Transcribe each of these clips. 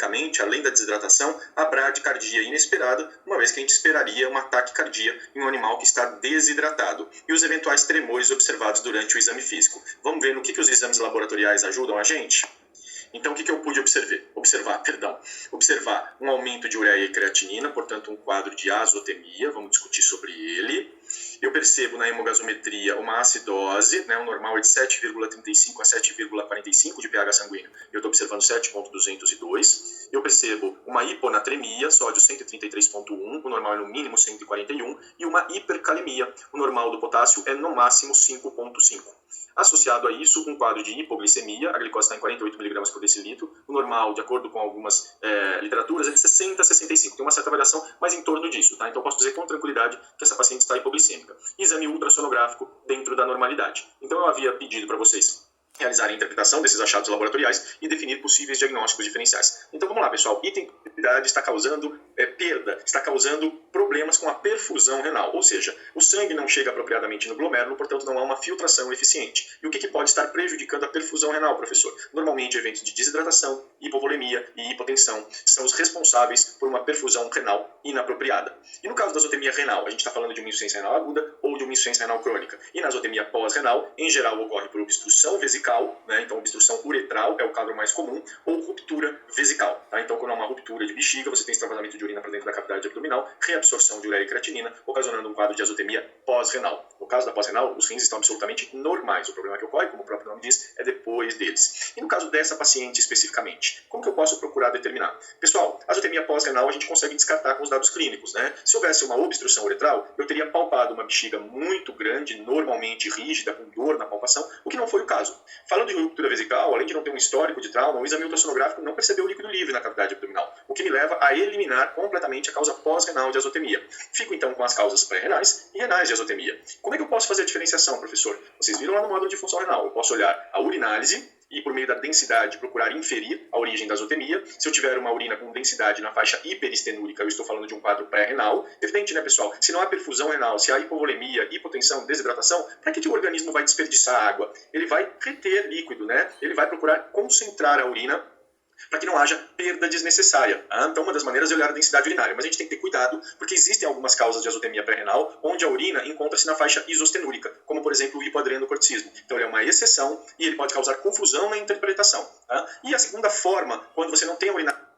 tecnicamente, além da desidratação, a bradicardia inesperada, uma vez que a gente esperaria uma taquicardia em um animal que está desidratado. E os eventuais tremores observados durante o exame físico. Vamos ver no que os exames laboratoriais ajudam a gente? Então, o que eu pude observar um aumento de ureia e creatinina, portanto, um quadro de azotemia, vamos discutir sobre ele. Eu percebo na hemogasometria uma acidose, o normal é de 7,35 a 7,45 de pH sanguíneo, eu estou observando 7,202. Eu percebo uma hiponatremia, sódio 133,1, o normal é no mínimo 141, e uma hipercalemia, o normal do potássio é no máximo 5,5. Associado a isso, um quadro de hipoglicemia, a glicose está em 48 mg por decilitro, o normal, de acordo com algumas literaturas, é de 60 a 65, tem uma certa variação, mas em torno disso, tá? Então eu posso dizer com tranquilidade que essa paciente está hipoglicêmica. Exame ultrassonográfico dentro da normalidade. Então eu havia pedido para vocês realizar a interpretação desses achados laboratoriais e definir possíveis diagnósticos diferenciais. Então vamos lá, pessoal. Hipertensividade está causando perda, está causando problemas com a perfusão renal, ou seja, o sangue não chega apropriadamente no glomérulo, portanto não há uma filtração eficiente. E o que pode estar prejudicando a perfusão renal, professor? Normalmente eventos de desidratação, hipovolemia e hipotensão são os responsáveis por uma perfusão renal inapropriada. E no caso da azotemia renal, a gente está falando de uma insuficiência renal aguda ou de uma insuficiência renal crônica. E na azotemia pós-renal, em geral, ocorre por obstrução vesical, então obstrução uretral é o quadro mais comum, ou ruptura vesical. Tá? Então, quando há uma ruptura de bexiga, você tem extravasamento de urina para dentro da cavidade abdominal, reabsorção de ureia e creatinina, ocasionando um quadro de azotemia pós-renal. No caso da pós-renal, os rins estão absolutamente normais. O problema que ocorre, como o próprio nome diz, é depois deles. E no caso dessa paciente especificamente, como que eu posso procurar determinar? Pessoal, a azotemia pós-renal a gente consegue descartar com os dados clínicos, Se houvesse uma obstrução uretral, eu teria palpado uma bexiga muito grande, normalmente rígida, com dor na palpação, o que não foi o caso. Falando de ruptura vesical, além de não ter um histórico de trauma, o exame ultrassonográfico não percebeu líquido livre na cavidade abdominal, o que me leva a eliminar completamente a causa pós-renal de azotemia. Fico então com as causas pré-renais e renais de azotemia. Como é que eu posso fazer a diferenciação, professor? Vocês viram lá no módulo de função renal, eu posso olhar a urinálise e, por meio da densidade, procurar inferir a origem da azotemia. Se eu tiver uma urina com densidade na faixa hiperistenúrica, eu estou falando de um quadro pré-renal. Evidente, pessoal? Se não há perfusão renal, se há hipovolemia, hipotensão, desidratação, para que o organismo vai desperdiçar água? Ele vai reter líquido, Ele vai procurar concentrar a urina para que não haja perda desnecessária. Então, uma das maneiras é olhar a densidade urinária. Mas a gente tem que ter cuidado, porque existem algumas causas de azotemia pré-renal, onde a urina encontra-se na faixa isostenúrica, como, por exemplo, o hipoadrenocorticismo. Então, ele é uma exceção e ele pode causar confusão na interpretação. E a segunda forma, quando você não tem a urina...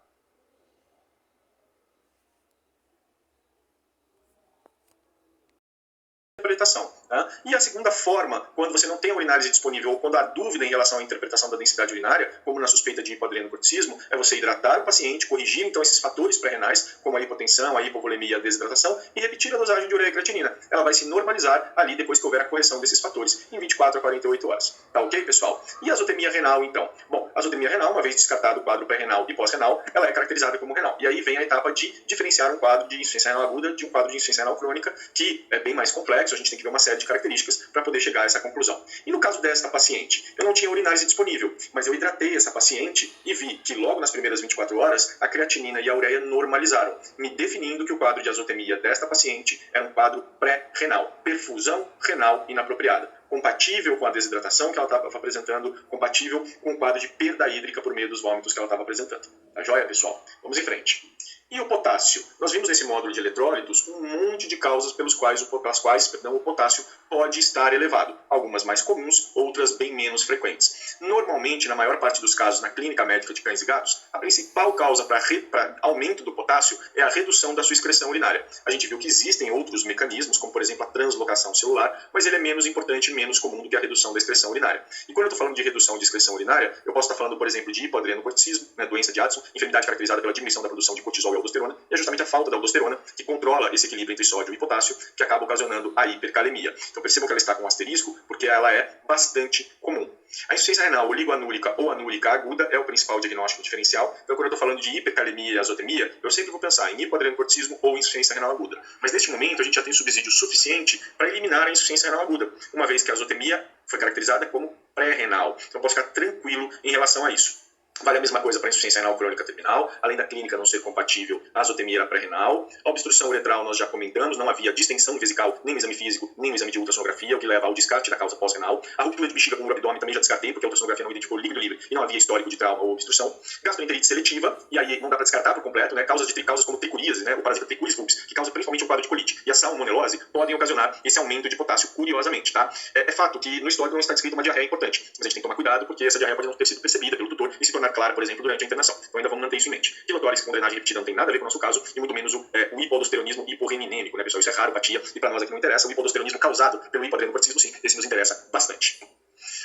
E a segunda forma, quando você não tem a urinálise disponível ou quando há dúvida em relação à interpretação da densidade urinária, como na suspeita de hipoadrenocorticismo, é você hidratar o paciente, corrigir então esses fatores pré-renais, como a hipotensão, a hipovolemia, a desidratação, e repetir a dosagem de ureia e creatinina. Ela vai se normalizar ali depois que houver a correção desses fatores, em 24 a 48 horas. Tá ok, pessoal? E a azotemia renal, então? Bom, a azotemia renal, uma vez descartado o quadro pré-renal e pós-renal, ela é caracterizada como renal. E aí vem a etapa de diferenciar um quadro de insuficiência renal aguda de um quadro de insuficiência renal crônica, que é bem mais complexo, a gente tem que ver uma série de características para poder chegar a essa conclusão. E no caso desta paciente, eu não tinha urinálise disponível, mas eu hidratei essa paciente e vi que logo nas primeiras 24 horas a creatinina e a ureia normalizaram, me definindo que o quadro de azotemia desta paciente era um quadro pré-renal, perfusão renal inapropriada, compatível com a desidratação que ela estava apresentando, compatível com o quadro de perda hídrica por meio dos vômitos que ela estava apresentando. Tá joia, pessoal? Vamos em frente. E o potássio? Nós vimos nesse módulo de eletrólitos um monte de causas pelas quais o potássio pode estar elevado. Algumas mais comuns, outras bem menos frequentes. Normalmente, na maior parte dos casos na clínica médica de cães e gatos, a principal causa para aumento do potássio é a redução da sua excreção urinária. A gente viu que existem outros mecanismos, como por exemplo a translocação celular, mas ele é menos importante e menos comum do que a redução da excreção urinária. E quando eu estou falando de redução de excreção urinária, eu posso estar falando, por exemplo, de hipoadrenocorticismo, doença de Addison, enfermidade caracterizada pela diminuição da produção de cortisol e aldosterona, e é justamente a falta da aldosterona que controla esse equilíbrio entre sódio e potássio, que acaba ocasionando a hipercalemia. Então percebam que ela está com um asterisco, porque ela é bastante comum. A insuficiência renal oligoanúrica ou anúrica aguda é o principal diagnóstico diferencial. Então, quando eu estou falando de hipercalemia e azotemia, eu sempre vou pensar em hipoadrenocorticismo ou insuficiência renal aguda. Mas neste momento, a gente já tem subsídio suficiente para eliminar a insuficiência renal aguda, uma vez que a azotemia foi caracterizada como pré-renal. Então, eu posso ficar tranquilo em relação a isso. Vale a mesma coisa para a insuficiência renal crônica terminal, além da clínica não ser compatível, a azotemia era pré-renal. A obstrução uretral nós já comentamos, não havia distensão vesical nem no exame físico, nem no exame de ultrassonografia, o que leva ao descarte da causa pós-renal. A ruptura de bexiga com o abdômen também já descartei, porque a ultrassonografia não identificou líquido livre e não havia histórico de trauma ou obstrução. Gastroenterite seletiva, e aí não dá para descartar por completo, né? Causas como tricuríase, né? O parasita Trichuris fulcis, que causa principalmente o quadro de colite, e a salmonelose podem ocasionar esse aumento de potássio, curiosamente, tá? É fato que no histórico não está descrito uma diarreia importante, mas a gente tem que tomar cuidado, porque essa diarreia pode não ter sido percebida pelo tutor e se tornar clara, por exemplo, durante a internação. Então ainda vamos manter isso em mente. Quilotórax com drenagem repetida não tem nada a ver com o nosso caso, e muito menos o hipoaldosteronismo hiporreninêmico, né, pessoal? Isso é raro, apatia, e para nós aqui não interessa. O hipoaldosteronismo causado pelo hipoadrenocorticismo, sim, esse nos interessa bastante.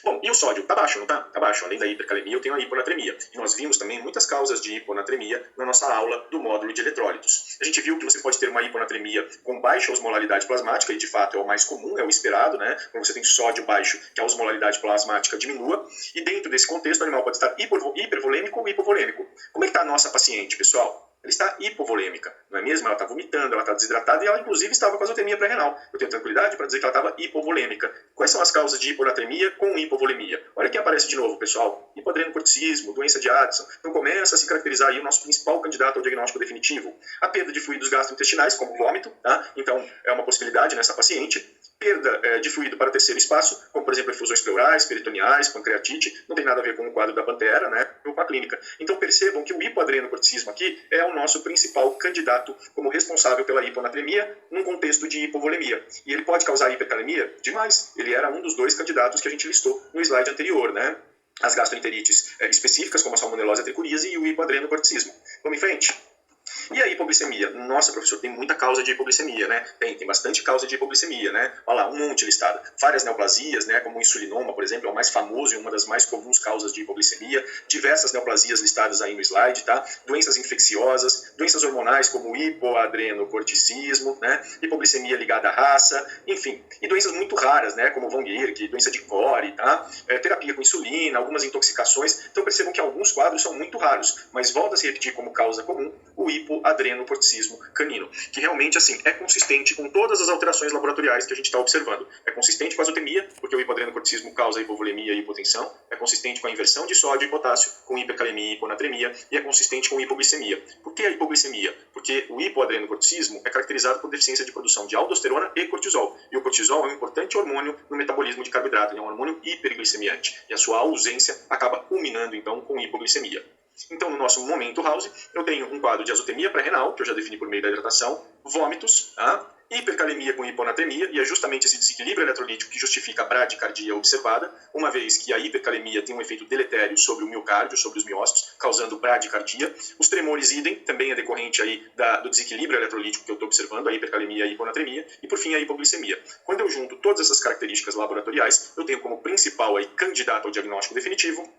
Bom, e o sódio? Tá baixo, não tá? Tá baixo. Além da hipercalemia, eu tenho a hiponatremia. E nós vimos também muitas causas de hiponatremia na nossa aula do módulo de eletrólitos. A gente viu que você pode ter uma hiponatremia com baixa osmolaridade plasmática, e de fato é o mais comum, é o esperado, né? Quando você tem sódio baixo, que a osmolaridade plasmática diminua. E dentro desse contexto, o animal pode estar hipervolêmico ou hipovolêmico. Como é que está a nossa paciente, pessoal? Ela está hipovolêmica, não é mesmo? Ela está vomitando, ela está desidratada e ela inclusive estava com azotemia pré-renal. Eu tenho tranquilidade para dizer que ela estava hipovolêmica. Quais são as causas de hiponatremia com hipovolemia? Olha quem aparece de novo, pessoal. Hipoadrenocorticismo, doença de Addison. Então começa a se caracterizar aí o nosso principal candidato ao diagnóstico definitivo. A perda de fluidos gastrointestinais, como vômito, tá? Então é uma possibilidade nessa paciente. Perda de fluido para o terceiro espaço, como por exemplo efusões pleurais, peritoneais, pancreatite, não tem nada a ver com o quadro da Pantera, né, ou com a clínica. Então percebam que o hipoadrenocorticismo aqui é o nosso principal candidato como responsável pela hiponatremia num contexto de hipovolemia. E ele pode causar hipercalemia? Demais. Ele era um dos dois candidatos que a gente listou no slide anterior, né? As gastroenterites específicas, como a salmonelose e a tricuríase, e o hipoadrenocorticismo. Vamos em frente? E a hipoglicemia? Nossa, professor, tem muita causa de hipoglicemia, né? Tem bastante causa de hipoglicemia, né? Olha lá, um monte listado. Várias neoplasias, né? Como o insulinoma, por exemplo, é o mais famoso e uma das mais comuns causas de hipoglicemia. Diversas neoplasias listadas aí no slide, tá? Doenças infecciosas, doenças hormonais como o hipoadrenocorticismo, né? Hipoglicemia ligada à raça, enfim. E doenças muito raras, né? Como von Gierke, doença de Core, tá? Terapia com insulina, algumas intoxicações. Então percebam que alguns quadros são muito raros, mas volta a se repetir como causa comum o hipoadrenocorticismo canino, que realmente assim é consistente com todas as alterações laboratoriais que a gente está observando. É consistente com a azotemia, porque o hipoadrenocorticismo causa hipovolemia e hipotensão, é consistente com a inversão de sódio e potássio, com hipercalemia e hiponatremia, e é consistente com hipoglicemia. Por que a hipoglicemia? Porque o hipoadrenocorticismo é caracterizado por deficiência de produção de aldosterona e cortisol, e o cortisol é um importante hormônio no metabolismo de carboidrato, ele é um hormônio hiperglicemiante, e a sua ausência acaba culminando então com hipoglicemia. Então, no nosso momento house, eu tenho um quadro de azotemia pré-renal, que eu já defini por meio da hidratação, vômitos, hipercalemia com hiponatremia, e é justamente esse desequilíbrio eletrolítico que justifica a bradicardia observada, uma vez que a hipercalemia tem um efeito deletério sobre o miocárdio, sobre os miócitos, causando bradicardia. Os tremores idem, também é decorrente aí do desequilíbrio eletrolítico que eu estou observando, a hipercalemia e a hiponatremia, e por fim a hipoglicemia. Quando eu junto todas essas características laboratoriais, eu tenho como principal aí, candidato ao diagnóstico definitivo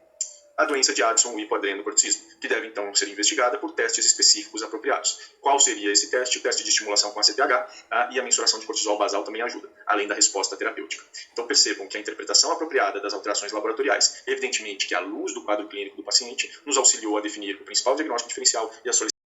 a doença de Addison, o hipoadrenocorticismo, que deve então ser investigada por testes específicos apropriados. Qual seria esse teste? O teste de estimulação com ACTH e a mensuração de cortisol basal também ajuda, além da resposta terapêutica. Então percebam que a interpretação apropriada das alterações laboratoriais, evidentemente que à luz do quadro clínico do paciente, nos auxiliou a definir o principal diagnóstico diferencial e a